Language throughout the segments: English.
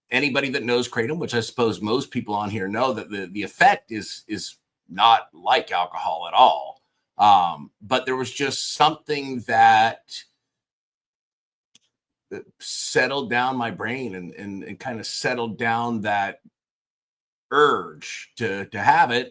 anybody that knows Kratom, which I suppose most people on here know, that the effect is not like alcohol at all. But there was just something that settled down my brain and kind of settled down that urge to have it.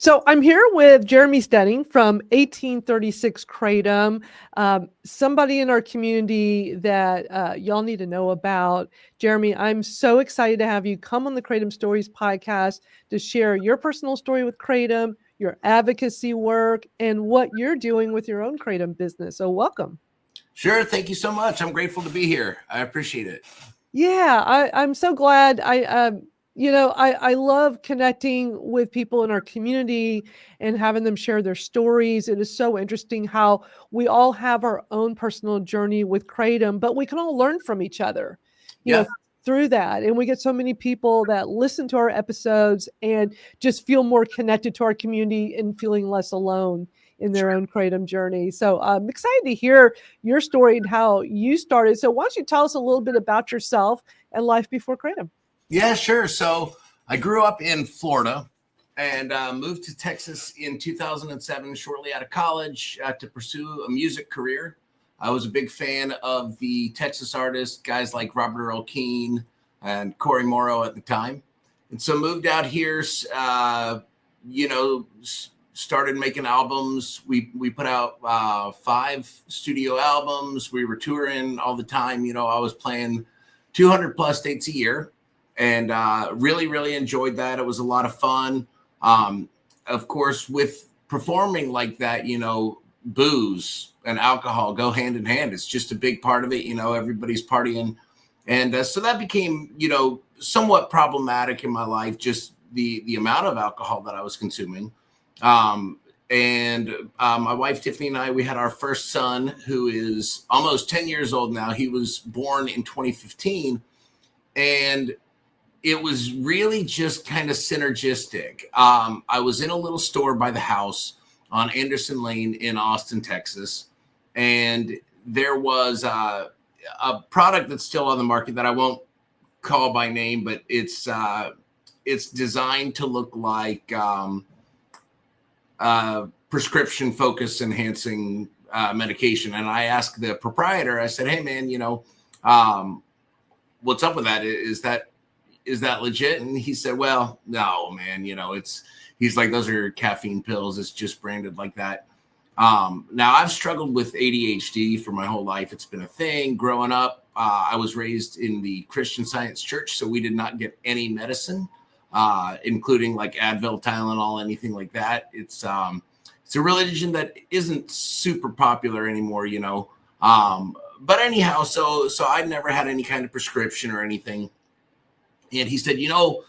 So I'm here with Jeremy Steding from 1836 Kratom, somebody in our community that y'all need to know about. Jeremy, I'm so excited to have you come on the Kratom Stories podcast to share your personal story with Kratom, your advocacy work, and what you're doing with your own Kratom business. So welcome. Sure. Thank you so much. I'm grateful to be here. I appreciate it. Yeah, I'm so glad. I love connecting with people in our community and having them share their stories. It is so interesting how we all have our own personal journey with Kratom, but we can all learn from each other, you know, through that. And we get so many people that listen to our episodes and just feel more connected to our community and feeling less alone in their own Kratom journey. So I'm excited to hear your story and how you started. So why don't you tell us a little bit about yourself and life before Kratom? Yeah, sure. So I grew up in Florida and moved to Texas in 2007, shortly out of college, to pursue a music career. I was a big fan of the Texas artists, guys like Robert Earl Keen and Cory Morrow at the time. And so moved out here, started making albums. We put out 5 studio albums. We were touring all the time. You know, I was playing 200 plus dates a year. And really, really enjoyed that. It was a lot of fun. Of course, with performing like that, you know, booze and alcohol go hand in hand. It's just a big part of it. You know, everybody's partying. And so that became, you know, somewhat problematic in my life, just the amount of alcohol that I was consuming. My wife, Tiffany, and I, we had our first son, who is almost 10 years old now. He was born in 2015. And it was really just kind of synergistic. I was in a little store by the house on Anderson Lane in Austin, Texas. And there was a product that's still on the market that I won't call by name, but it's designed to look like prescription focus enhancing medication. And I asked the proprietor, I said, hey man, you know, what's up with that? Is that legit? And he said, well, no, man, you know, he's like, those are caffeine pills. It's just branded like that. Now I've struggled with ADHD for my whole life. It's been a thing growing up. I was raised in the Christian Science church, so we did not get any medicine, including like Advil, Tylenol, anything like that. It's a religion that isn't super popular anymore, you know. But anyhow, so I'd never had any kind of prescription or anything. And he said, you know,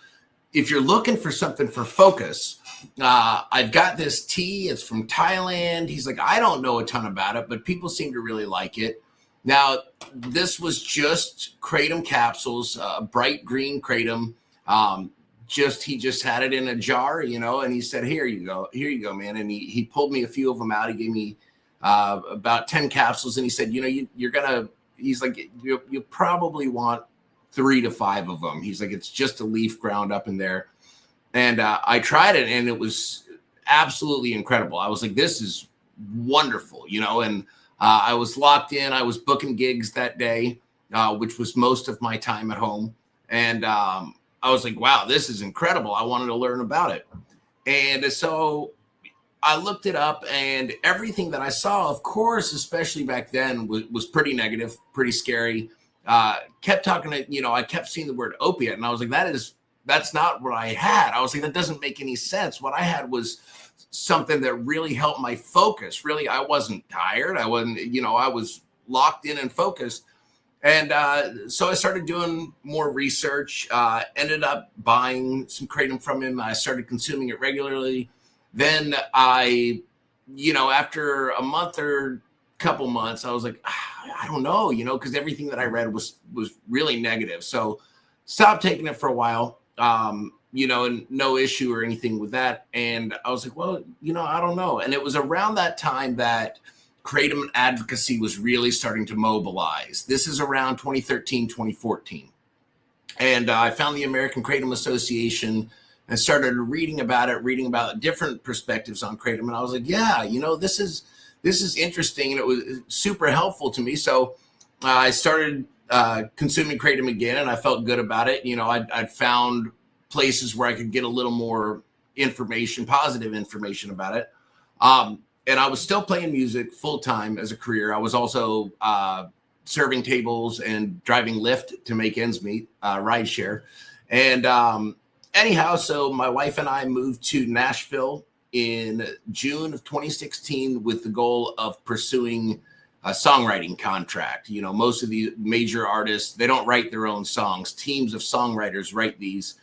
if you're looking for something for focus, I've got this tea. It's from Thailand. He's like, I don't know a ton about it, but people seem to really like it. Now, this was just Kratom capsules, bright green Kratom. He just had it in a jar, you know, and he said, here you go, man. And he pulled me a few of them out. He gave me about 10 capsules. And he said, you know, he's like, you probably want 3 to 5 of them. He's like, it's just a leaf ground up in there. And I tried it and it was absolutely incredible. I was like, this is wonderful, you know, and I was locked in. I was booking gigs that day, which was most of my time at home. And I was like, wow, this is incredible. I wanted to learn about it. And so I looked it up, and everything that I saw, of course, especially back then, was pretty negative, pretty scary. Kept talking to, you know, I kept seeing the word opiate, and I was like, that's not what I had. I was like, that doesn't make any sense. What I had was something that really helped my focus. Really, I wasn't tired. I wasn't, you know, I was locked in and focused. And so I started doing more research, ended up buying some Kratom from him. I started consuming it regularly. Then I, you know, after a month or couple months, I was like, I don't know, you know, because everything that I read was really negative. So stopped taking it for a while. and no issue or anything with that. And I was like, well, I don't know. And it was around that time that Kratom advocacy was really starting to mobilize. This is around 2013, 2014. And I found the American Kratom Association and started reading about different perspectives on Kratom. And I was like, yeah, this is interesting. And it was super helpful to me. So I started consuming Kratom again, and I felt good about it. I'd found places where I could get a little more information, positive information about it. And I was still playing music full time as a career. I was also serving tables and driving Lyft to make ends meet, rideshare. And anyhow, so my wife and I moved to Nashville in June of 2016 with the goal of pursuing a songwriting contract. Most of the major artists, they don't write their own songs. Teams of songwriters write these.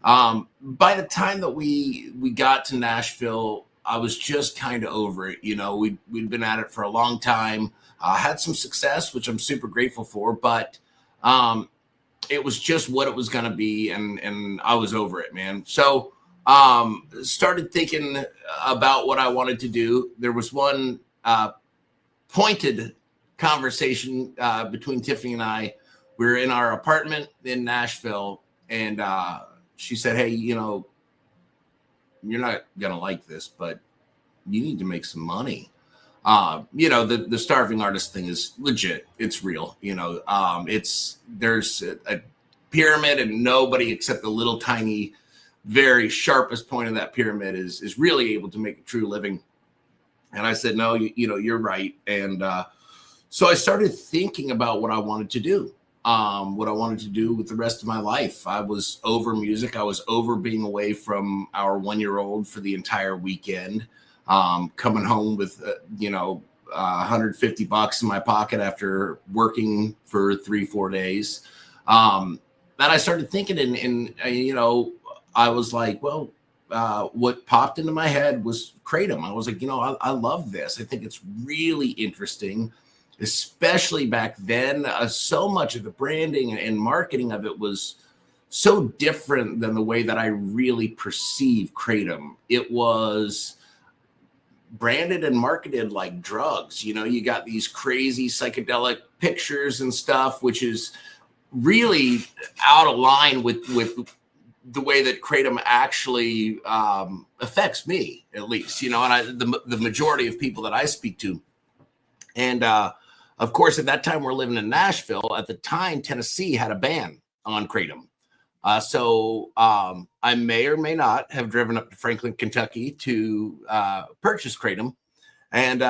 By the time that we got to Nashville, I was just kind of over it. We'd been at it for a long time, had some success, which I'm super grateful for, but it was just what it was going to be. And I was over it, man. So started thinking about what I wanted to do. There was one pointed conversation between Tiffany and I. We were in our apartment in Nashville, and she said, hey, you're not going to like this, but you need to make some money. The starving artist thing is legit. It's real. There's a pyramid, and nobody except the little tiny, very sharpest point of that pyramid is really able to make a true living. And I said, no, you're right. And so I started thinking about what I wanted to do. What I wanted to do with the rest of my life. I was over music. I was over being away from our 1-year-old for the entire weekend, coming home with, $150 in my pocket after working for 3-4 days. Then I started thinking and I was like, well, what popped into my head was Kratom. I was like, I love this. I think it's really interesting. Especially back then, so much of the branding and marketing of it was so different than the way that I really perceive Kratom. It was branded and marketed like drugs. You got these crazy psychedelic pictures and stuff, which is really out of line with the way that Kratom actually affects me, at least, and the majority of people that I speak to. And of course, at that time, we're living in Nashville. At the time, Tennessee had a ban on Kratom. So I may or may not have driven up to Franklin, Kentucky to purchase Kratom. And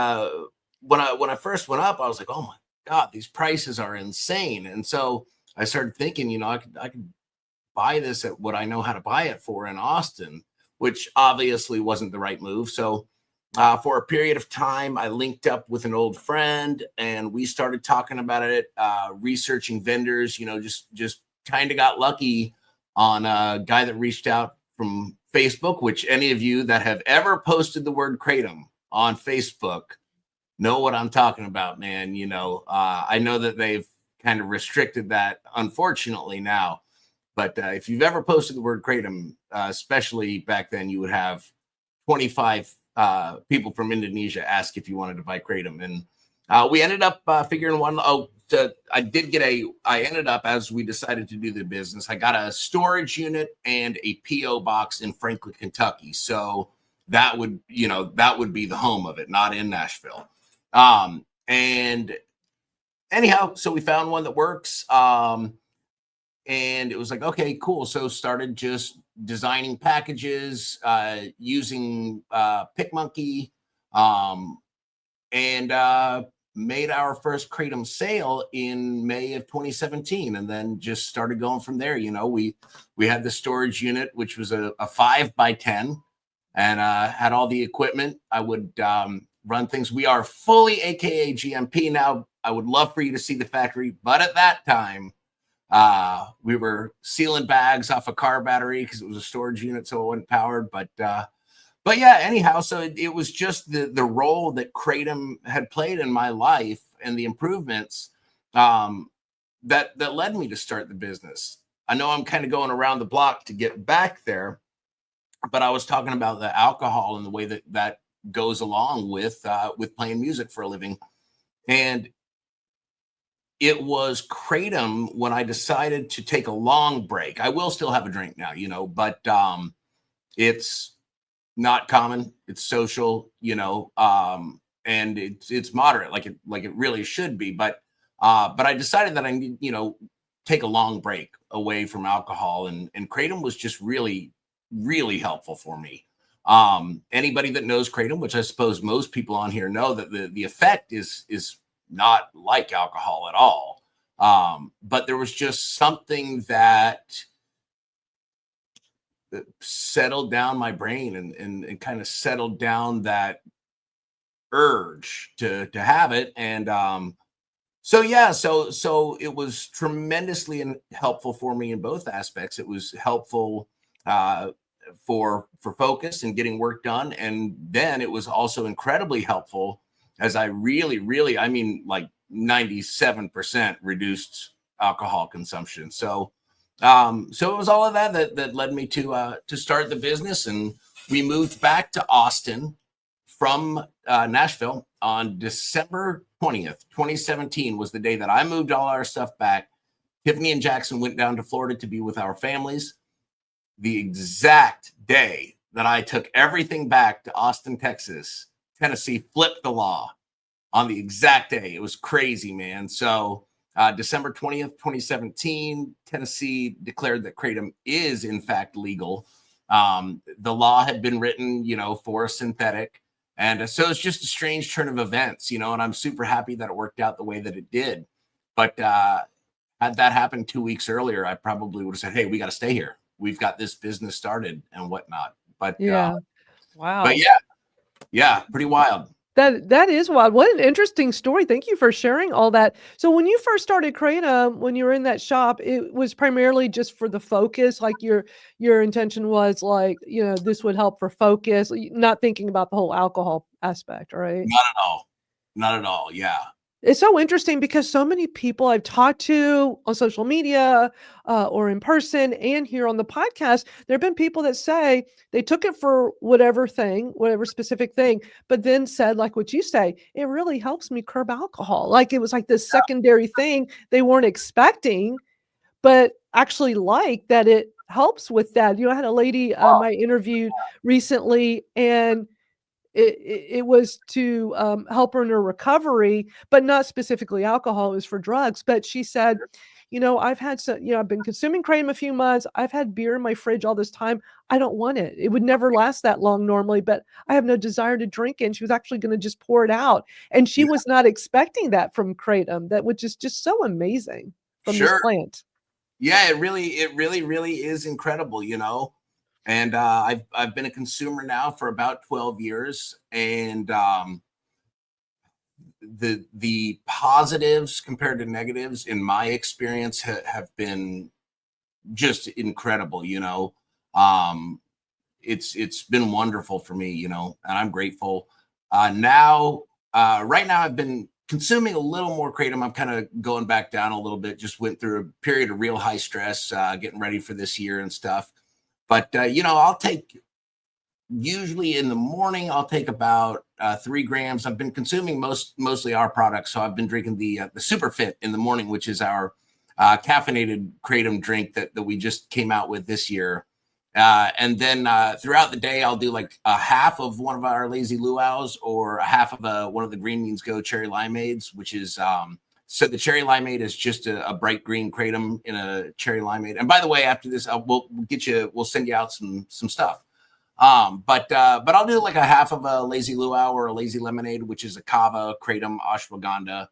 when I first went up, I was like, oh, my God, these prices are insane. And so I started thinking, I could buy this at what I know how to buy it for in Austin, which obviously wasn't the right move. So for a period of time, I linked up with an old friend and we started talking about it, researching vendors, just kind of got lucky on a guy that reached out from Facebook, which any of you that have ever posted the word Kratom on Facebook know what I'm talking about, man. I know that they've kind of restricted that, unfortunately, now. But if you've ever posted the word Kratom, especially back then, you would have 25 people from Indonesia ask if you wanted to buy Kratom. And we ended up figuring I ended up, as we decided to do the business, I got a storage unit and a PO box in Franklin, Kentucky. So that would be the home of it, not in Nashville. And anyhow, so we found one that works. And it was like, okay, cool. So started just designing packages, using PicMonkey, and made our first Kratom sale in May of 2017, and then just started going from there. We had the storage unit, which was a 5x10, and had all the equipment. I would run things. We are fully AKA GMP now. I would love for you to see the factory, but at that time, we were sealing bags off a car battery because it was a storage unit, so it wasn't powered. But yeah, anyhow, so it was just the role that Kratom had played in my life and the improvements that led me to start the business. I know I'm kind of going around the block to get back there, but I was talking about the alcohol and the way that that goes along with playing music for a living. And it was Kratom when I decided to take a long break. I will still have a drink now, but it's not common. It's social, and it's moderate, like it really should be. But I decided that I need, take a long break away from alcohol, and Kratom was just really, really helpful for me. Anybody that knows Kratom, which I suppose most people on here know, that the effect is not like alcohol at all. But there was just something that settled down my brain and kind of settled down that urge to have it. And so it was tremendously helpful for me in both aspects. It was helpful for focus and getting work done, and then it was also incredibly helpful as I really, I mean, like 97% reduced alcohol consumption. So it was all of that led me to start the business. And we moved back to Austin from Nashville on December 20th, 2017 was the day that I moved all our stuff back. Tiffany and Jackson went down to Florida to be with our families. The exact day that I took everything back to Austin, Texas, Tennessee flipped the law on the exact day. It was crazy, man. So December 20th, 2017, Tennessee declared that Kratom is in fact legal. The law had been written, for a synthetic. And so it's just a strange turn of events, and I'm super happy that it worked out the way that it did. But had that happened 2 weeks earlier, I probably would have said, hey, we got to stay here. We've got this business started and whatnot. But Yeah. Wow. But yeah, pretty wild. That is wild. What an interesting story. Thank you for sharing all that. So when you first started Kratom, when you were in that shop, it was primarily just for the focus. Like your intention was like, this would help for focus, not thinking about the whole alcohol aspect, right? Not at all. Not at all. Yeah. It's so interesting because so many people I've talked to on social media or in person and here on the podcast, there have been people that say they took it for whatever specific thing, but then said, like what you say, it really helps me curb alcohol. Like it was like this secondary thing they weren't expecting, but actually like that it helps with that. I had a lady I interviewed recently, and it was to help her in her recovery, but not specifically alcohol. It was for drugs. But she said, I've had some, I've been consuming Kratom a few months. I've had beer in my fridge all this time. I don't want it. It would never last that long normally, but I have no desire to drink it. And she was actually going to just pour it out. And she was not expecting that from Kratom. That which is just so amazing from this plant. Yeah, it really is incredible, And I've been a consumer now for about 12 years, and the positives compared to negatives in my experience have been just incredible. It's been wonderful for me, and I'm grateful. Right now I've been consuming a little more Kratom. I'm kind of going back down a little bit. Just went through a period of real high stress, getting ready for this year and stuff. But, I'll take, usually in the morning, I'll take about 3 grams. I've been consuming mostly our products. So I've been drinking the Super Fit in the morning, which is our caffeinated Kratom drink that we just came out with this year. And then throughout the day, I'll do like a half of one of our Lazy Luau's or a half of one of the Green Means Go cherry limeades, which is so the cherry limeade is just a bright green Kratom in a cherry limeade. And by the way, after this, we'll send you out some stuff. But I'll do like a half of a Lazy Luau or a Lazy Lemonade, which is a kava, Kratom, ashwagandha.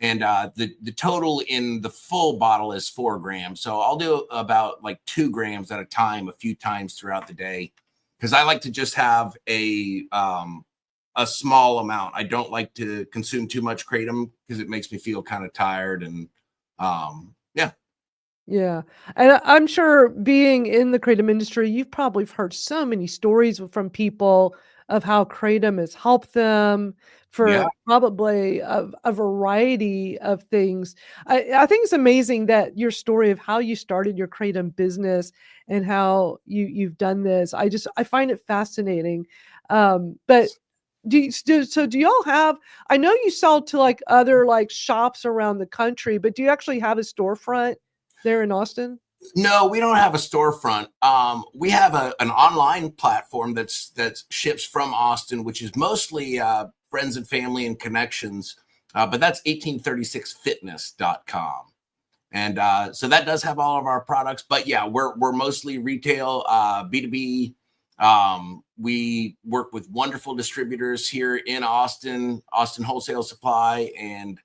And the total in the full bottle is 4 grams. So I'll do about like 2 grams at a time, a few times throughout the day, because I like to just have a small amount. I don't like to consume too much Kratom because it makes me feel kind of tired. And yeah. Yeah. And I'm sure being in the Kratom industry, you've probably heard so many stories from people of how Kratom has helped them Yeah. for probably a variety of things. I think it's amazing that your story of how you started your Kratom business and how you've done this. I find it fascinating. But do y'all have, I know you sell to like other like shops around the country, but do you actually have a storefront there in Austin? No, we don't have a storefront. We have an online platform that ships from Austin, which is mostly friends and family and connections. But that's 1836fitness.com. And so that does have all of our products. But yeah, we're mostly retail, B2B. We work with wonderful distributors here in Austin Wholesale Supply, and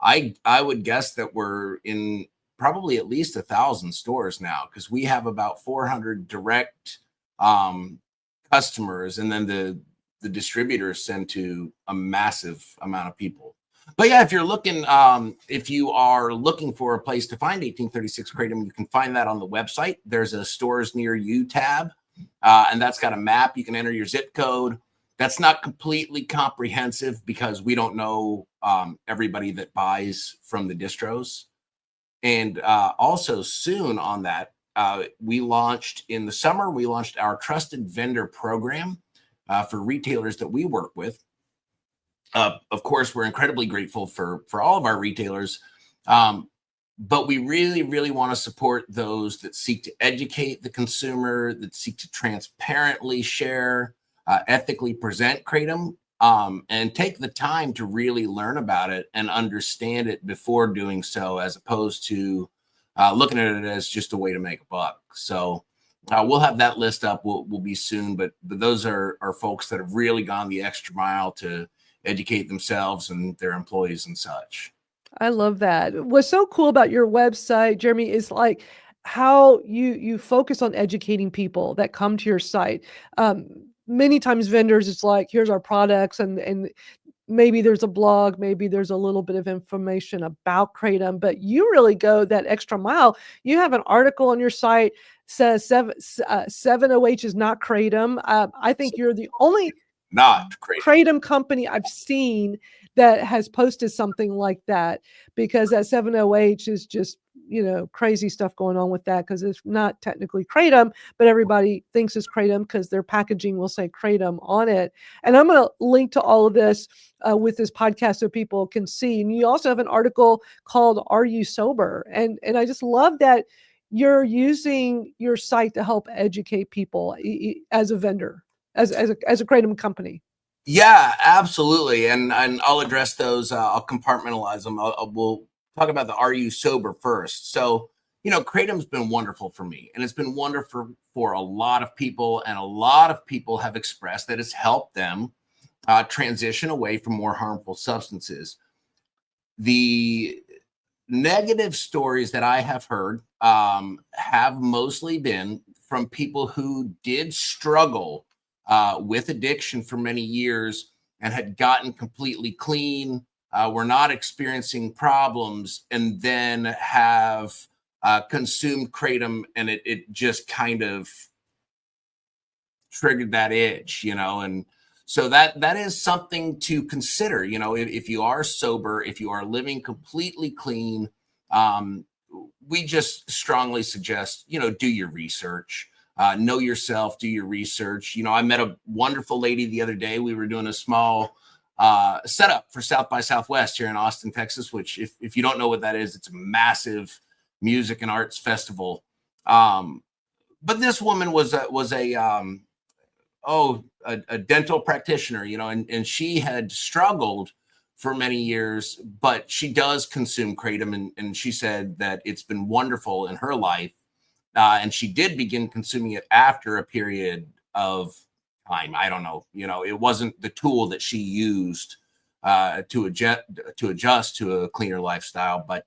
I would guess that we're in probably at least 1,000 stores now, because we have about 400 direct customers, and then the distributors send to a massive amount of people. But yeah, if you are looking for a place to find 1836 Kratom, you can find that on the website. There's a stores near you tab, and that's got a map. You can enter your zip code. That's not completely comprehensive because we don't know everybody that buys from the distros. And also soon on that, we launched in the summer, we launched our trusted vendor program for retailers that we work with. Of course, we're incredibly grateful for all of our retailers, but we really, really want to support those that seek to educate the consumer, that seek to transparently share, ethically present Kratom, and take the time to really learn about it and understand it before doing so, as opposed to looking at it as just a way to make a buck. So we'll have that list up. We'll be soon, but those are folks that have really gone the extra mile to educate themselves and their employees and such. I love that. What's so cool about your website, Jeremy, is like how you focus on educating people that come to your site. Many times vendors, it's like, here's our products, and maybe there's a blog, maybe there's a little bit of information about Kratom, but you really go that extra mile. You have an article on your site says 7-OH is not Kratom. I think you're the only Not Kratom. Kratom company I've seen that has posted something like that, because that 7-OH is just, crazy stuff going on with that, because it's not technically Kratom, but everybody thinks it's Kratom because their packaging will say Kratom on it. And I'm going to link to all of this with this podcast so people can see. And you also have an article called "Are You Sober?" And I just love that you're using your site to help educate people as a vendor, as a Kratom company. Yeah, absolutely. And I'll address those. I'll compartmentalize them. We'll talk about the "Are You Sober?" first. So, Kratom's been wonderful for me, and it's been wonderful for a lot of people. And a lot of people have expressed that it's helped them transition away from more harmful substances. The negative stories that I have heard have mostly been from people who did struggle with addiction for many years and had gotten completely clean, were not experiencing problems, and then have consumed Kratom, and it just kind of triggered that itch, and so that is something to consider. If you are sober, if you are living completely clean, we just strongly suggest, do your research. Know yourself, do your research. I met a wonderful lady the other day. We were doing a small setup for South by Southwest here in Austin, Texas, which if you don't know what that is, it's a massive music and arts festival. But this woman was a dental practitioner, and she had struggled for many years, but she does consume Kratom, and she said that it's been wonderful in her life. And she did begin consuming it after a period of time. I don't know, it wasn't the tool that she used to adjust to a cleaner lifestyle. But,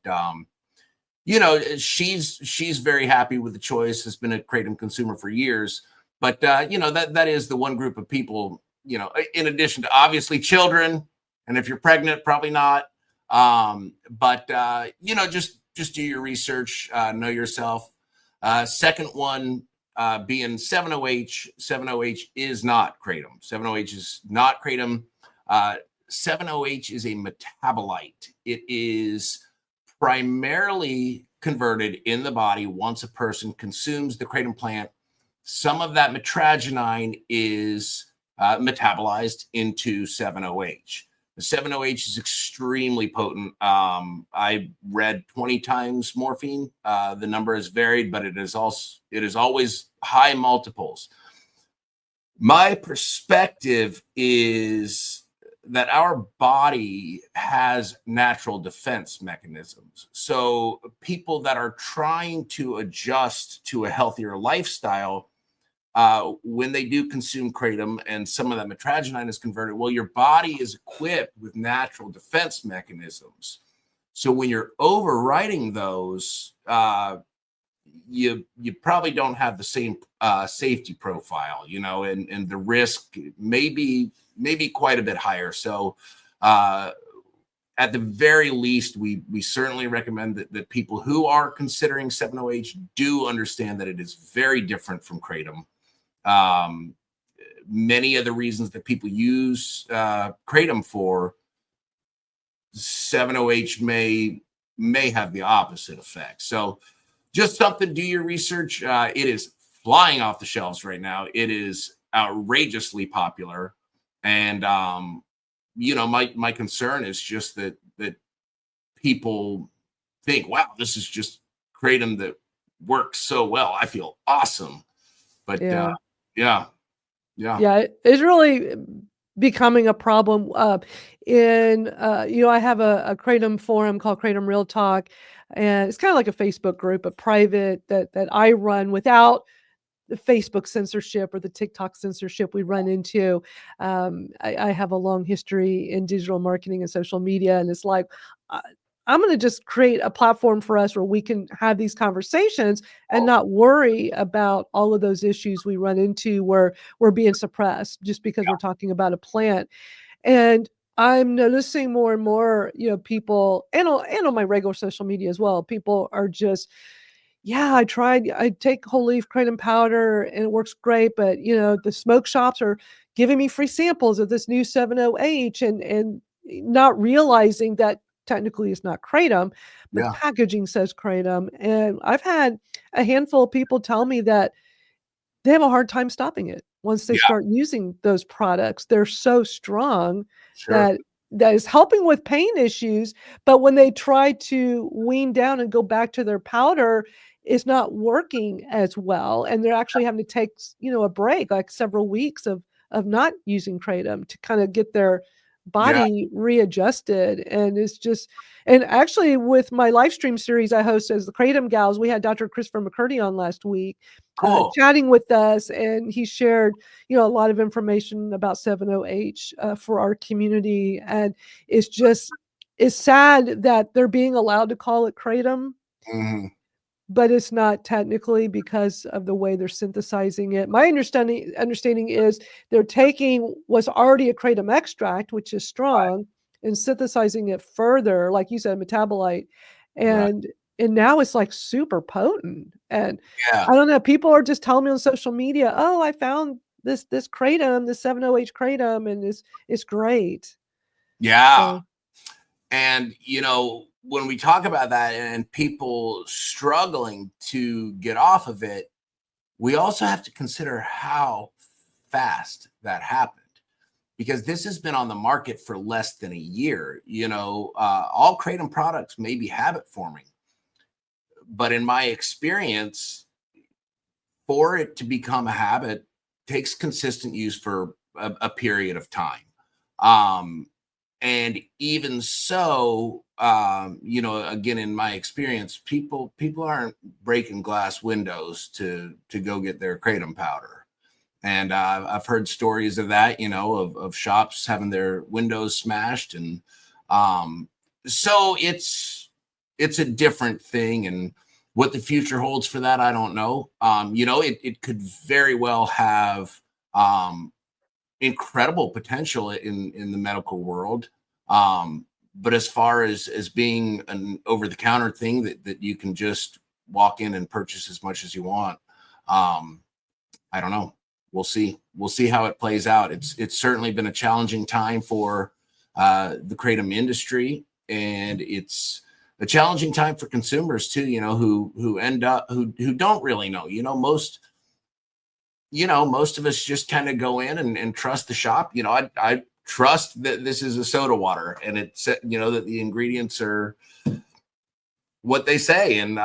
she's very happy with the choice, has been a Kratom consumer for years. But, that is the one group of people, in addition to obviously children. And if you're pregnant, probably not. But just do your research, know yourself. Second one, being 7-OH. 7-OH is not kratom. 7-OH is not kratom. 7-OH is a metabolite. It is primarily converted in the body once a person consumes the kratom plant. Some of that metragenine is metabolized into 7-OH. The 7-OH is extremely potent. I read 20 times morphine. The number is varied, but it is always high multiples. My perspective is that our body has natural defense mechanisms. So people that are trying to adjust to a healthier lifestyle, when they do consume kratom and some of that metragenine is converted, well, your body is equipped with natural defense mechanisms. So when you're overriding those, you probably don't have the same safety profile, and the risk may be quite a bit higher. So at the very least, we certainly recommend that people who are considering 7-OH do understand that it is very different from kratom. Many of the reasons that people use kratom for, 7-OH may have the opposite effect. So just something, do your research. It is flying off the shelves right now. It is outrageously popular. And, my concern is just that people think, wow, this is just kratom that works so well. I feel awesome. But yeah. It's really becoming a problem. I have a kratom forum called Kratom Real Talk, and it's kind of like a Facebook group, but private, that I run without the Facebook censorship or the TikTok censorship we run into. I have a long history in digital marketing and social media, and it's like, I'm going to just create a platform for us where we can have these conversations and not worry about all of those issues we run into where we're being suppressed just because we're talking about a plant. And I'm noticing more and more, people, and on my regular social media as well, people are just, I take whole leaf kratom powder and it works great, but the smoke shops are giving me free samples of this new 7-OH and not realizing that technically it's not kratom, but the packaging says kratom. And I've had a handful of people tell me that they have a hard time stopping it once they start using those products. They're so strong that is helping with pain issues. But when they try to wean down and go back to their powder, it's not working as well. And they're actually having to take, a break, like several weeks of not using kratom to kind of get their body readjusted. And it's just, and actually with my live stream series I host as the Kratom Gals, we had Dr. Christopher McCurdy on last week, chatting with us, and he shared, a lot of information about 7-OH for our community. And it's sad that they're being allowed to call it kratom. Mm-hmm. But it's not technically because of the way they're synthesizing it. My understanding is they're taking what's already a kratom extract, which is strong, and synthesizing it further, like you said, metabolite, and now it's like super potent. And I don't know, people are just telling me on social media, "Oh, I found this kratom, this 7-OH kratom, and it's great." Yeah, so. And when we talk about that and people struggling to get off of it, we also have to consider how fast that happened, because this has been on the market for less than a year. All kratom products may be habit forming, but in my experience, for it to become a habit takes consistent use for a period of time. And even so, again, in my experience, people aren't breaking glass windows to go get their kratom powder. And I've heard stories of that, of shops having their windows smashed. And so it's a different thing. And what the future holds for that, I don't know. It could very well have incredible potential in the medical world. But as far as being an over-the-counter thing that you can just walk in and purchase as much as you want, I don't know. We'll see. We'll see how it plays out. It's certainly been a challenging time for the kratom industry, and it's a challenging time for consumers too. Who end up who don't really know. Most of us just kind of go in and trust the shop. I trust that this is a soda water, and it's that the ingredients are what they say. And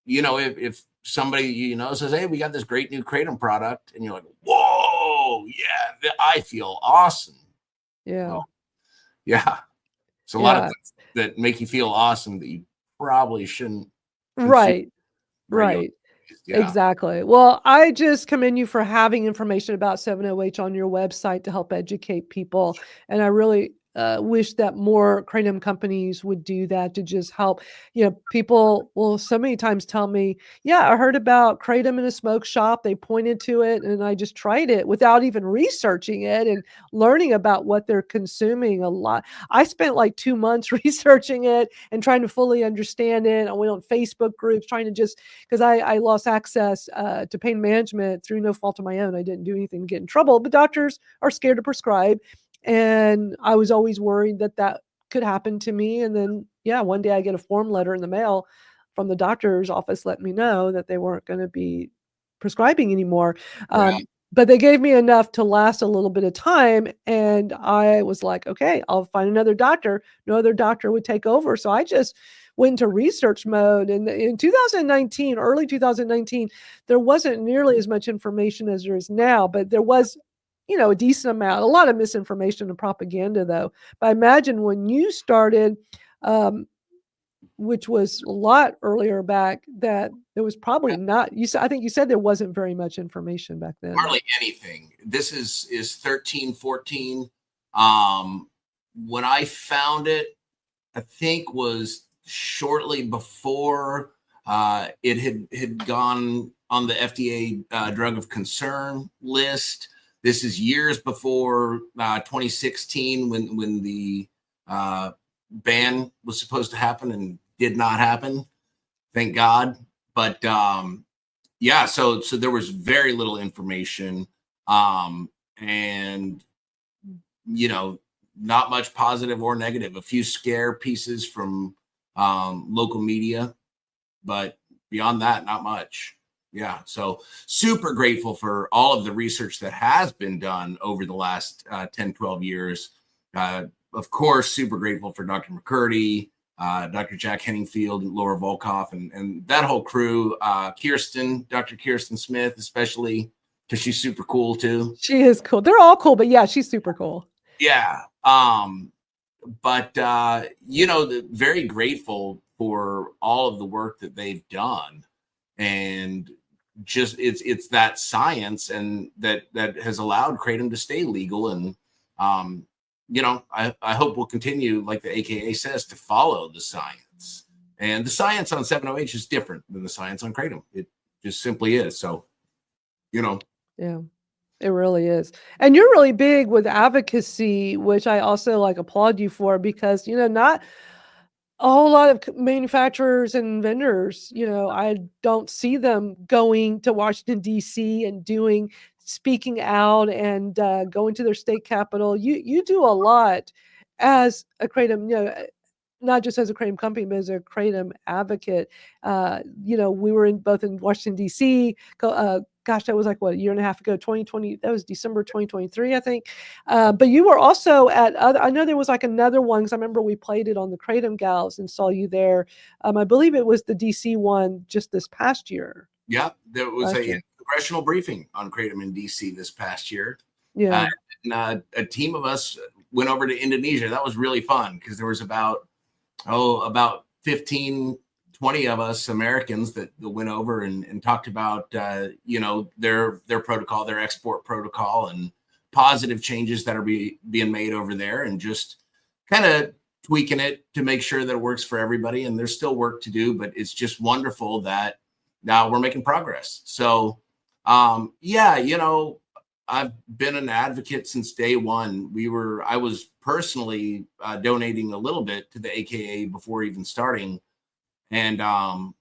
if somebody says, hey, we got this great new kratom product, and you're like, whoa, yeah, I feel awesome. Yeah. Well, yeah, it's a lot of things that make you feel awesome that you probably shouldn't consume regularly. Right. Yeah. Exactly. Well, I just commend you for having information about 7-OH on your website to help educate people. And I really wish that more kratom companies would do that to just help. People will so many times tell me, yeah, I heard about kratom in a smoke shop. They pointed to it and I just tried it without even researching it and learning about what they're consuming a lot. I spent like 2 months researching it and trying to fully understand it. I went on Facebook groups trying to just because I lost access to pain management through no fault of my own. I didn't do anything to get in trouble, but doctors are scared to prescribe. And I was always worried that that could happen to me. And then, one day I get a form letter in the mail from the doctor's office letting me know that they weren't going to be prescribing anymore. Right. But they gave me enough to last a little bit of time. And I was like, okay, I'll find another doctor. No other doctor would take over. So I just went into research mode. And in 2019, early 2019, there wasn't nearly as much information as there is now, but there was, a decent amount, a lot of misinformation and propaganda though. But I imagine when you started, which was a lot earlier back, that there was probably not, I think you said there wasn't very much information back then. Hardly anything. This is 13, 14. When I found it, I think was shortly before it had gone on the FDA drug of concern list. This is years before 2016 when the ban was supposed to happen and did not happen. Thank God. But so there was very little information, and not much positive or negative. A few scare pieces from local media, but beyond that, not much. Yeah, so super grateful for all of the research that has been done over the last 10, 12 years. Of course, super grateful for Dr. McCurdy, Dr. Jack Henningfield, and Laura Volkoff, and that whole crew. Dr. Kirsten Smith, especially, because she's super cool too. She is cool. They're all cool, but yeah, she's super cool. Yeah. But very grateful for all of the work that they've done, and just it's that science and that has allowed kratom to stay legal. And I hope we'll continue, like the AKA says, to follow the science. And the science on 7-OH is different than the science on kratom. It just simply is. So, Yeah, it really is. And you're really big with advocacy, which I also applaud you for, because, not a whole lot of manufacturers and vendors, I don't see them going to Washington, D.C. and speaking out and going to their state capital. You do a lot as a kratom, not just as a kratom company, but as a kratom advocate. We were both in Washington, D.C. Gosh, that was a year and a half ago, 2020. That was December 2023, I think. But you were also at I know there was another one, because I remember we played it on the Kratom Gals and saw you there. I believe it was the DC one just this past year. Yeah, there was a congressional briefing on kratom in DC this past year. Yeah. And a team of us went over to Indonesia. That was really fun, because there was about 15, 20 of us Americans that went over and talked about, their protocol, their export protocol, and positive changes that are being made over there, and just kind of tweaking it to make sure that it works for everybody. And there's still work to do, but it's just wonderful that now we're making progress. So, I've been an advocate since day one. I was personally donating a little bit to the AKA before even starting. And I'm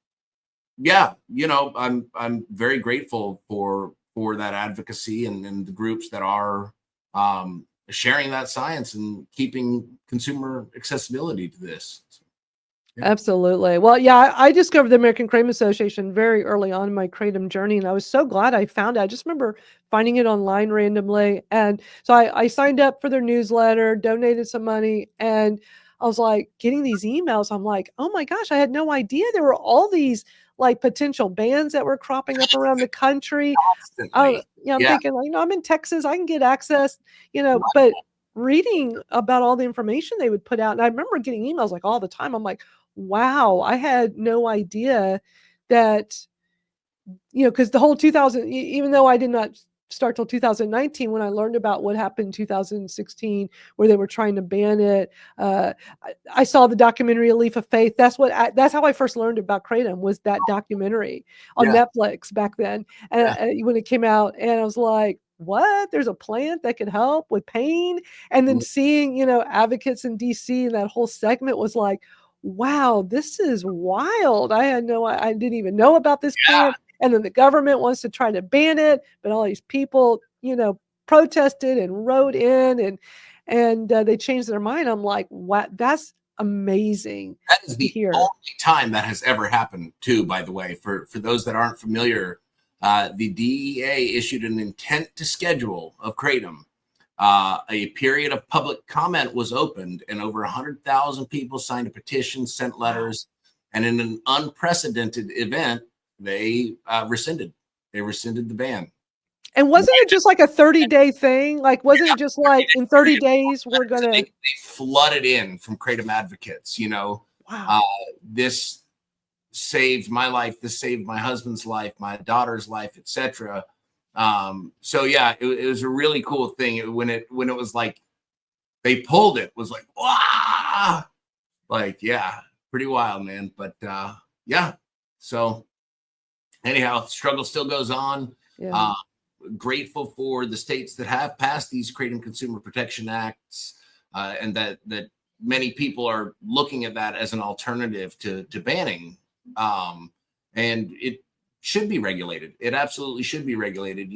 very grateful for for that advocacy and the groups that are sharing that science and keeping consumer accessibility to this. So, yeah. Absolutely. Well, yeah, I discovered the American Kratom Association very early on in my Kratom journey, and I was so glad I found it. I just remember finding it online randomly. And so I signed up for their newsletter, donated some money, and I was like getting these emails. I'm like, oh my gosh, I had no idea there were all these like potential bans that were cropping up around the country. Constantly. I'm Yeah. thinking, like, I'm in Texas, I can get access, but reading about all the information they would put out, and I remember getting emails like all the time. I'm like, wow, I had no idea that, because the whole 2000, even though I did not start till 2019, when I learned about what happened in 2016, where they were trying to ban it, I saw the documentary A Leaf of Faith. That's how I first learned about Kratom, was that documentary on Yeah. Netflix back then, and Yeah. when it came out, and I was like, what? There's a plant that could help with pain? And then seeing, advocates in DC, and that whole segment was like, wow, this is wild. I didn't even know about this plant. And then the government wants to try to ban it, but all these people, protested and wrote in, and they changed their mind. I'm like, what? That's amazing. That is to the hear. only time that has ever happened, too, by the way. For those that aren't familiar, the DEA issued an intent to schedule of Kratom. A period of public comment was opened, and over 100,000 people signed a petition, sent letters, and in an unprecedented event, they rescinded. They rescinded the ban. And wasn't it just like a 30-day thing? Like, wasn't it just like in 30 days we're gonna? They flooded in from Kratom advocates. Wow. This saved my life. This saved my husband's life, my daughter's life, etc. So yeah, it was a really cool thing when it was like they pulled it, was like, wow, like, yeah, pretty wild, man. But yeah, so anyhow, struggle still goes on. Yeah. Grateful for the states that have passed these Kratom Consumer Protection Acts, and that many people are looking at that as an alternative to banning. And it should be regulated. It absolutely should be regulated.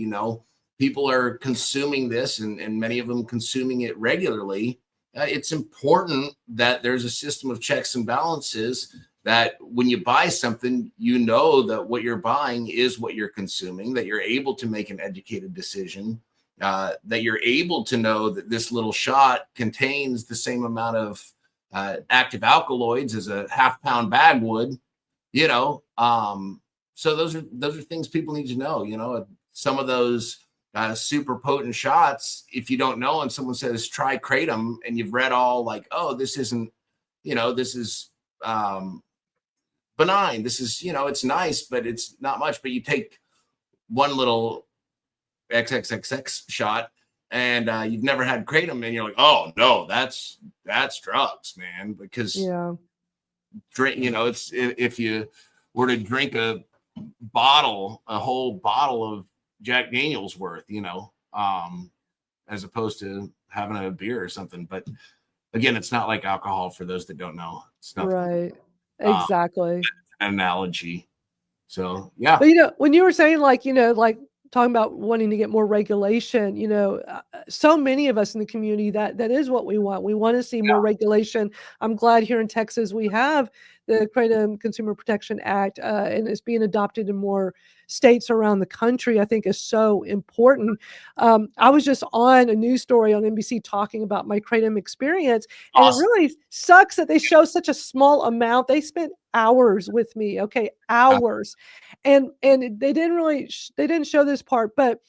People are consuming this, and many of them consuming it regularly. It's important that there's a system of checks and balances, that when you buy something, that what you're buying is what you're consuming, that you're able to make an educated decision, that you're able to know that this little shot contains the same amount of active alkaloids as a half-pound bag would, So those are things people need to know. Some of those super potent shots, if you don't know, and someone says try Kratom, and you've read all like, oh, this isn't, this is benign. This is, it's nice, but it's not much. But you take one little XXXX shot, and you've never had Kratom, and you're like, oh no, that's drugs, man. Because drink, it's, if you were to drink a whole bottle of Jack Daniel's worth, as opposed to having a beer or something. But again, it's not like alcohol, for those that don't know. It's not right. Exactly. An analogy. So yeah. But when you were saying like talking about wanting to get more regulation, so many of us in the community, that is what we want. We want to see more regulation. I'm glad here in Texas we have the Kratom Consumer Protection Act, and it's being adopted in more states around the country. I think is so important. I was just on a news story on NBC talking about my Kratom experience, and It really sucks that they show such a small amount. They spent hours with me, hours, and they didn't show this part, but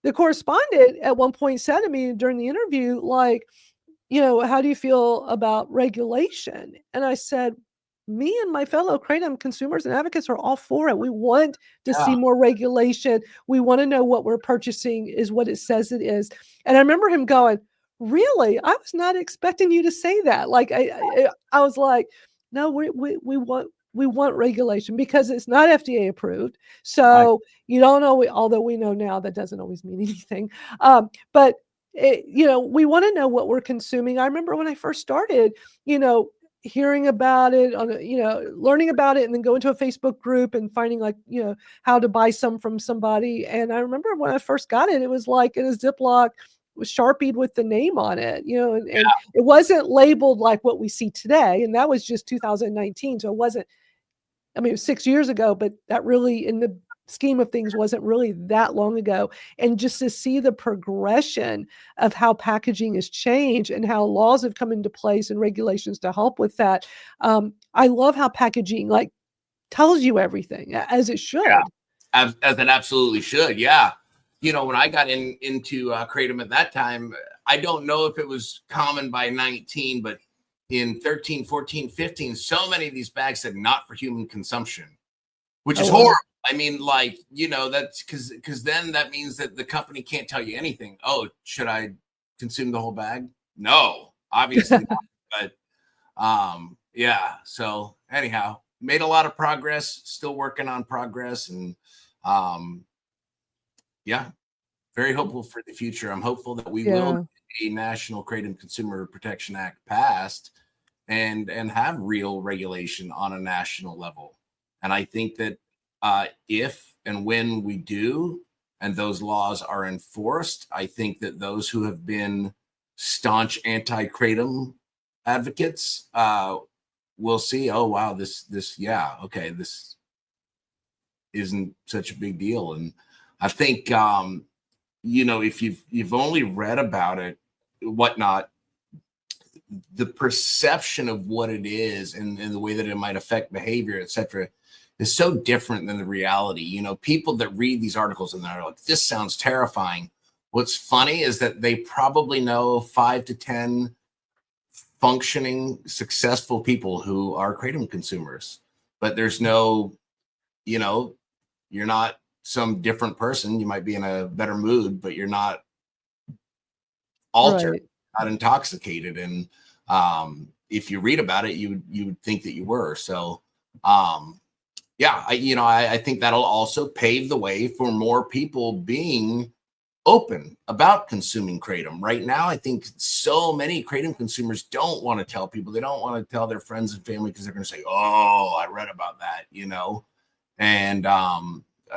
the correspondent at one point said to me during the interview, like, how do you feel about regulation? And I said, me and my fellow Kratom consumers and advocates are all for it. We want to see more regulation. We want to know what we're purchasing is what it says it is. And I remember him going, really? I was not expecting you to say that. Like, I was like, no, we want regulation, because it's not FDA approved. So you don't know, although we know now that doesn't always mean anything. But we want to know what we're consuming. I remember when I first started, hearing about it learning about it, and then going to a Facebook group and finding how to buy some from somebody. And I remember when I first got it, it was like in a Ziploc, was sharpied with the name on it, and it wasn't labeled like what we see today. And that was just 2019. So it wasn't, it was 6 years ago, but that really, in the scheme of things, wasn't really that long ago. And just to see the progression of how packaging has changed and how laws have come into place and regulations to help with that. I love how packaging tells you everything, as it should. Yeah, as it absolutely should. Yeah. When I got into Kratom at that time, I don't know if it was common by 19, but in 13, 14, 15, so many of these bags said not for human consumption, which is horrible. I mean, that's because then that means that the company can't tell you anything. Oh, should I consume the whole bag? No, obviously not. But yeah. So anyhow, made a lot of progress, still working on progress. And yeah, very hopeful for the future. I'm hopeful that we will get a National Kratom Consumer Protection Act passed and have real regulation on a national level. And I think that if and when we do, and those laws are enforced, I think that those who have been staunch anti-Kratom advocates will see, oh wow, this isn't such a big deal. And I think if you've only read about it, whatnot, the perception of what it is and the way that it might affect behavior, etc., is so different than the reality. People that read these articles and they're like, this sounds terrifying. What's funny is that they probably know 5 to 10 functioning, successful people who are Kratom consumers, but there's no, you're not some different person. You might be in a better mood, but you're not altered, not intoxicated. And if you read about it, you would think that you were. So yeah, I think that'll also pave the way for more people being open about consuming Kratom. Right now, I think so many Kratom consumers don't want to tell people. They don't want to tell their friends and family because they're going to say, oh, I read about that, And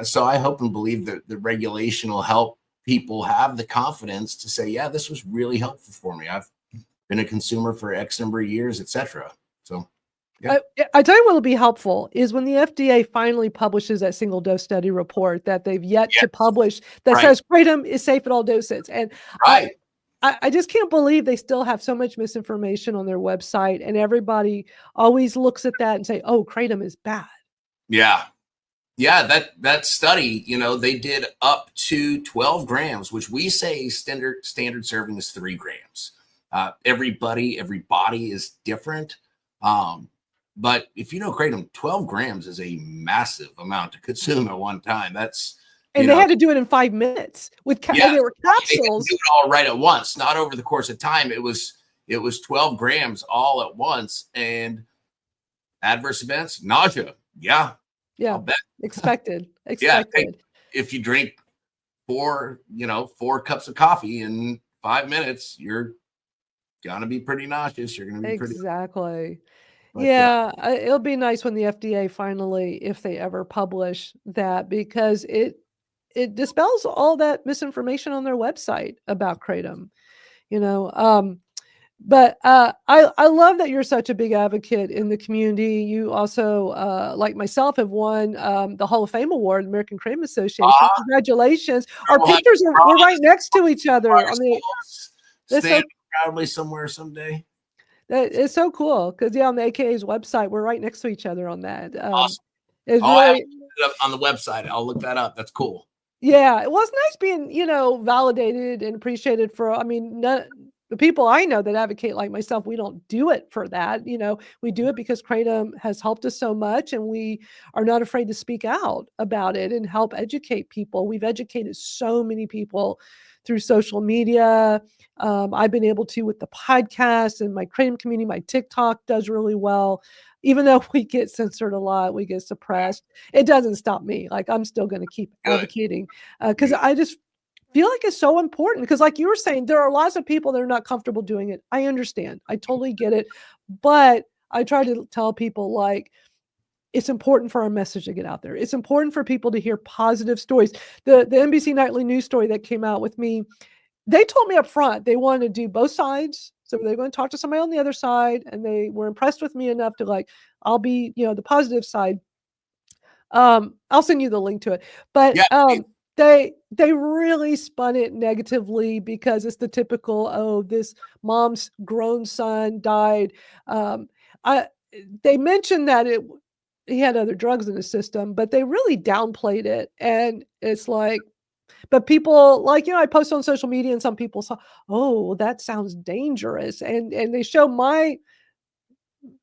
so I hope and believe that the regulation will help people have the confidence to say, yeah, this was really helpful for me. I've been a consumer for X number of years, etc. So yeah. I tell you what will be helpful is when the FDA finally publishes that single dose study report that they've yet to publish that says Kratom is safe at all doses. And I just can't believe they still have so much misinformation on their website, and everybody always looks at that and say, oh, Kratom is bad. Yeah. Yeah, that study, they did up to 12 grams, which we say standard serving is 3 grams. Every body is different. But if you know Kratom, 12 grams is a massive amount to consume at one time. And they had to do it in 5 minutes with they were capsules. They do it all right at once, not over the course of time. It was 12 grams all at once, and adverse events, nausea. Yeah. Yeah. Expected. Yeah. If you drink 4 cups of coffee in 5 minutes, you're gonna be pretty nauseous. You're gonna be exactly. But, it'll be nice when the FDA finally, if they ever publish that, because it dispels all that misinformation on their website about Kratom. But I love that you're such a big advocate in the community. You also, like myself, have won the Hall of Fame Award, American Kratom Association. Congratulations! Our pictures we're right next to each other on the. Stand proudly somewhere someday. It's so cool because on the AKA's website, we're right next to each other on that. Awesome. I have it up on the website. I'll look that up. That's cool. Yeah, it was nice being validated and appreciated for. The people I know that advocate like myself, we don't do it for that. We do it because Kratom has helped us so much, and we are not afraid to speak out about it and help educate people. We've educated so many people through social media. I've been able to with the podcast, and my Kratom community. My TikTok does really well. Even though we get censored a lot, we get suppressed. It doesn't stop me. I'm still going to keep advocating because I just feel like it's so important, because like you were saying, there are lots of people that are not comfortable doing it. I understand. I totally get it. But I try to tell people, like, it's important for our message to get out there. It's important for people to hear positive stories. The NBC Nightly News story that came out with me, they told me up front they wanted to do both sides. So they're going to talk to somebody on the other side, and they were impressed with me enough to, like, I'll be, the positive side. I'll send you the link to it. But Yeah. they really spun it negatively because it's the typical, oh, this mom's grown son died. I They mentioned that he had other drugs in his system, but they really downplayed it. And it's like, but people, like, I post on social media and some people say, oh, that sounds dangerous. And they show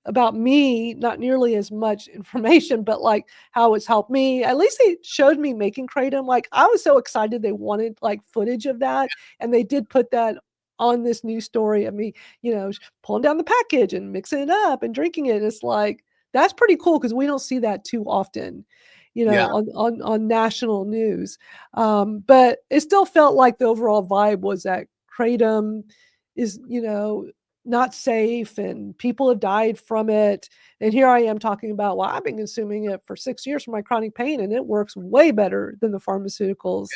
about me, not nearly as much information, but like how it's helped me. At least they showed me making kratom. Like, I was so excited they wanted like footage of that. And they did put that on this news story of me, pulling down the package and mixing it up and drinking it. It's like, that's pretty cool because we don't see that too often, Yeah. on national news. But it still felt like the overall vibe was that kratom is, not safe and people have died from it. And here I am talking about, well, I've been consuming it for 6 years for my chronic pain and it works way better than the pharmaceuticals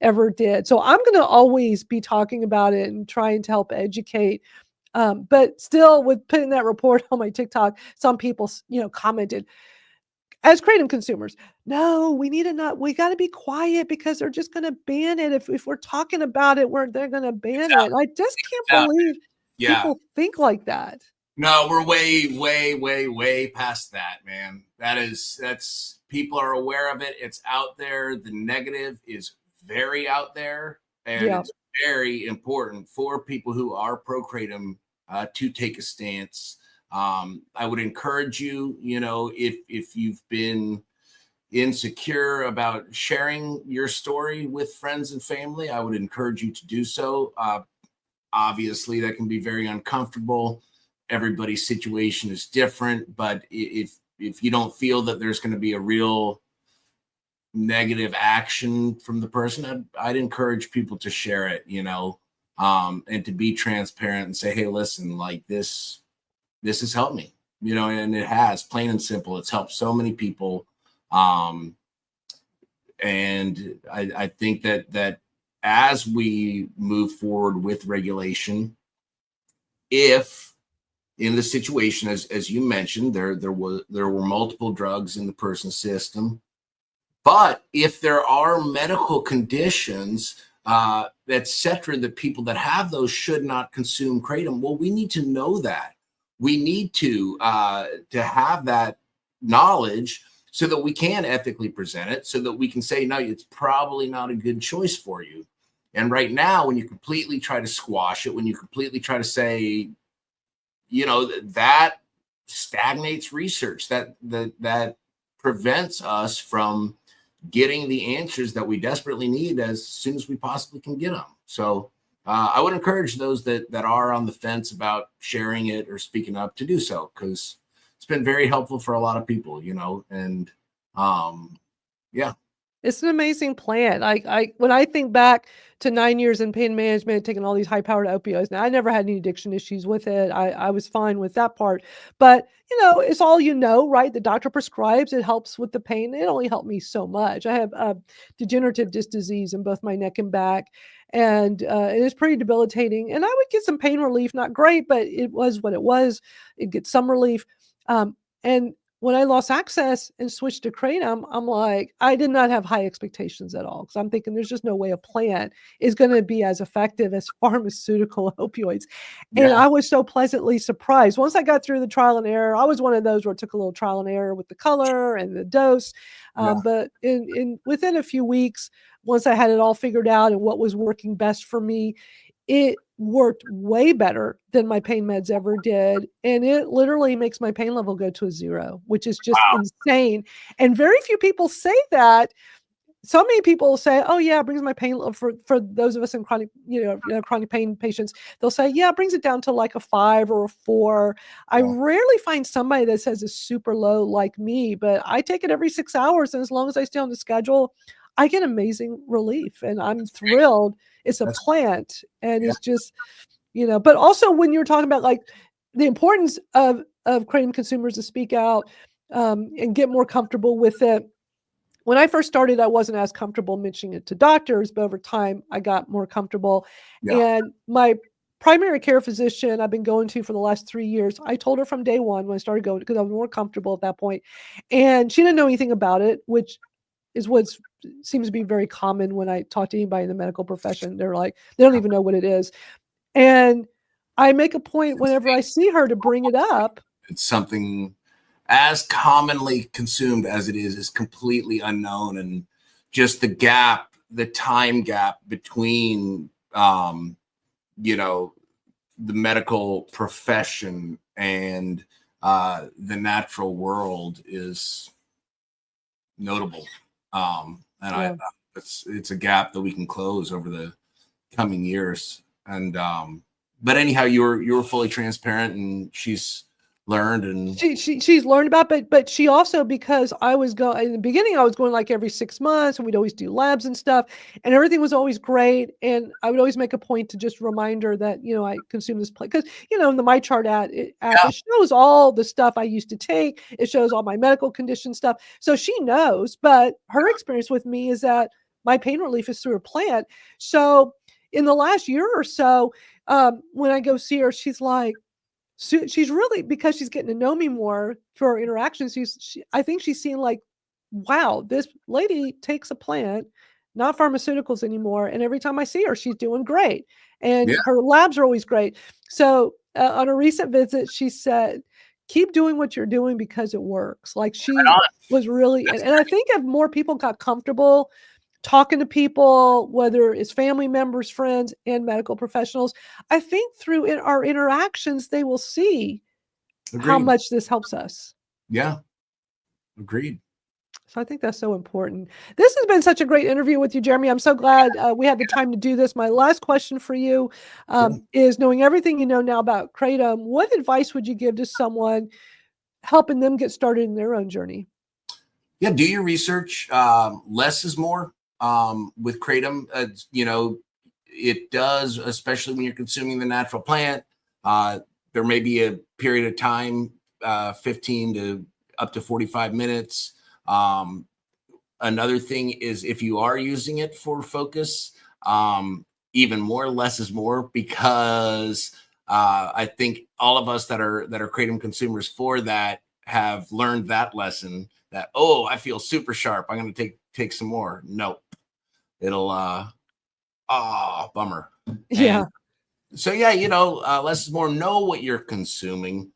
ever did. So I'm going to always be talking about it and trying to help educate. But still, with putting that report on my TikTok, some people, commented, as kratom consumers, no, we got to be quiet because they're just going to ban it. If we're talking about it, they're going to ban it. I just can't believe people think like that. No, we're way, way, way, way past that, man. That's people are aware of it. It's out there. The negative is very out there, and it's very important for people who are pro kratom to take a stance. I would encourage you, if you've been insecure about sharing your story with friends and family, I would encourage you to do so. Obviously, that can be very uncomfortable. Everybody's situation is different, but if you don't feel that there's going to be a real negative action from the person, I'd encourage people to share it, and to be transparent and say, hey, listen, like this has helped me, and it has, plain and simple. It's helped so many people. And I think that as we move forward with regulation, if in the situation, as you mentioned, there were multiple drugs in the person's system, but if there are medical conditions, etc., that people that have those should not consume kratom, well, we need to know that. We need to have that knowledge so that we can ethically present it, so that we can say, no, it's probably not a good choice for you. And right now, when you completely try to squash it, when you completely try to say, that stagnates research, that prevents us from getting the answers that we desperately need as soon as we possibly can get them. So I would encourage those that are on the fence about sharing it or speaking up to do so, because it's been very helpful for a lot of people, and yeah. It's an amazing plan. When I think back to 9 years in pain management, taking all these high-powered opioids, now I never had any addiction issues with it. I was fine with that part. But, it's all right? The doctor prescribes, it helps with the pain. It only helped me so much. I have degenerative disc disease in both my neck and back, and it is pretty debilitating. And I would get some pain relief, not great, but it was what it was. It gets some relief. And when I lost access and switched to kratom, I'm like, I did not have high expectations at all, because I'm thinking there's just no way a plant is going to be as effective as pharmaceutical opioids. And I was so pleasantly surprised. Once I got through the trial and error, I was one of those where it took a little trial and error with the color and the dose. But within a few weeks, once I had it all figured out and what was working best for me, it worked way better than my pain meds ever did. And it literally makes my pain level go to a 0, which is just insane. And very few people say that. So many people say, oh yeah, it brings my pain level, for those of us in chronic, chronic pain patients, they'll say, yeah, it brings it down to like a 5 or a 4. I rarely find somebody that says it's super low like me, but I take it every 6 hours. And as long as I stay on the schedule, I get amazing relief, and I'm thrilled. It's a plant, and it's just, but also when you're talking about like the importance of of Kratom consumers to speak out and get more comfortable with it. When I first started, I wasn't as comfortable mentioning it to doctors, but over time I got more comfortable. Yeah. And my primary care physician I've been going to for the last 3 years, I told her from day one when I started going, because I was more comfortable at that point. And she didn't know anything about it, which is what seems to be very common when I talk to anybody in the medical profession. They're like, they don't even know what it is. And I make a point whenever I see her to bring it up. It's something as commonly consumed as it is completely unknown. And just the time gap between, you know, the medical profession and the natural world is notable. And it's a gap that we can close over the coming years. And but anyhow, you were fully transparent, and she's learned, and she's learned about, but she also, because I was going in the beginning, I was going like every 6 months, and we'd always do labs and stuff, and everything was always great. And I would always make a point to just remind her that, you know, I consume this because, you know, in the MyChart app, it shows all the stuff I used to take. It shows all my medical condition stuff. So she knows, but her experience with me is that my pain relief is through a plant. So in the last year or so, when I go see her, she's like, she's really, because she's getting to know me more through our interactions. I think she's seeing like, wow, this lady takes a plant, not pharmaceuticals anymore. And every time I see her, she's doing great. And her labs are always great. So on a recent visit, she said, keep doing what you're doing because it works. Like she was really, and I think if more people got comfortable talking to people, whether it's family members, friends, and medical professionals, I think through our interactions, they will see how much this helps us. Yeah. Agreed. So I think that's so important. This has been such a great interview with you, Jeremy. I'm so glad we had the time to do this. My last question for you is, knowing everything you know now about Kratom, what advice would you give to someone helping them get started in their own journey? Yeah, do your research. Less is more. With Kratom, you know, it does, especially when you're consuming the natural plant. There may be a period of time, 15 to up to 45 minutes. Another thing is, if you are using it for focus, even more, less is more, because I think all of us that are Kratom consumers for that have learned that lesson, that, oh, I feel super sharp, I'm going to take some more. Nope. It'll bummer. Yeah. And so yeah, you know, less is more. Know what you're consuming.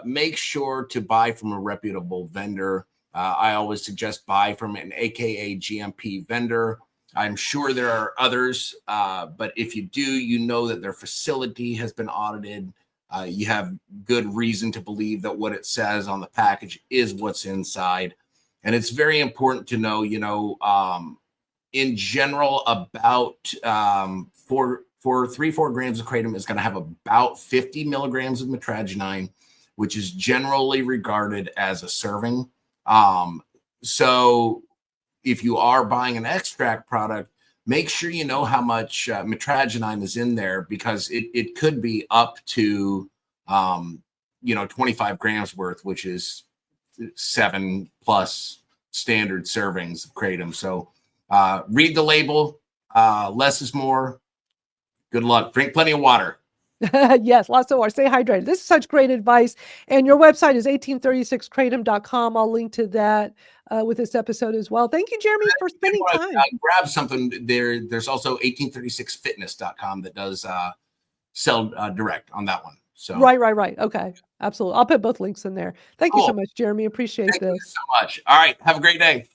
Make sure to buy from a reputable vendor. I always suggest buy from an AKA GMP vendor. I'm sure there are others, but if you do, you know that their facility has been audited. You have good reason to believe that what it says on the package is what's inside. And it's very important to know, you know, in general, about 4 grams of Kratom is going to have about 50 milligrams of mitragynine, which is generally regarded as a serving. So if you are buying an extract product, make sure you know how much mitragynine is in there, because it could be up to, you know, 25 grams worth, which is 7+ standard servings of Kratom. So read the label. Less is more. Good luck. Drink plenty of water. Yes, lots of water. Stay hydrated. This is such great advice. And your website is 1836kratom.com. I'll link to that with this episode as well. Thank you, Jeremy, for spending time. Grab something there. There's also 1836fitness.com that does sell direct on that one. So right. Okay, absolutely. I'll put both links in there. Thank you so much, Jeremy. Appreciate this. Thank you so much. All right. Have a great day.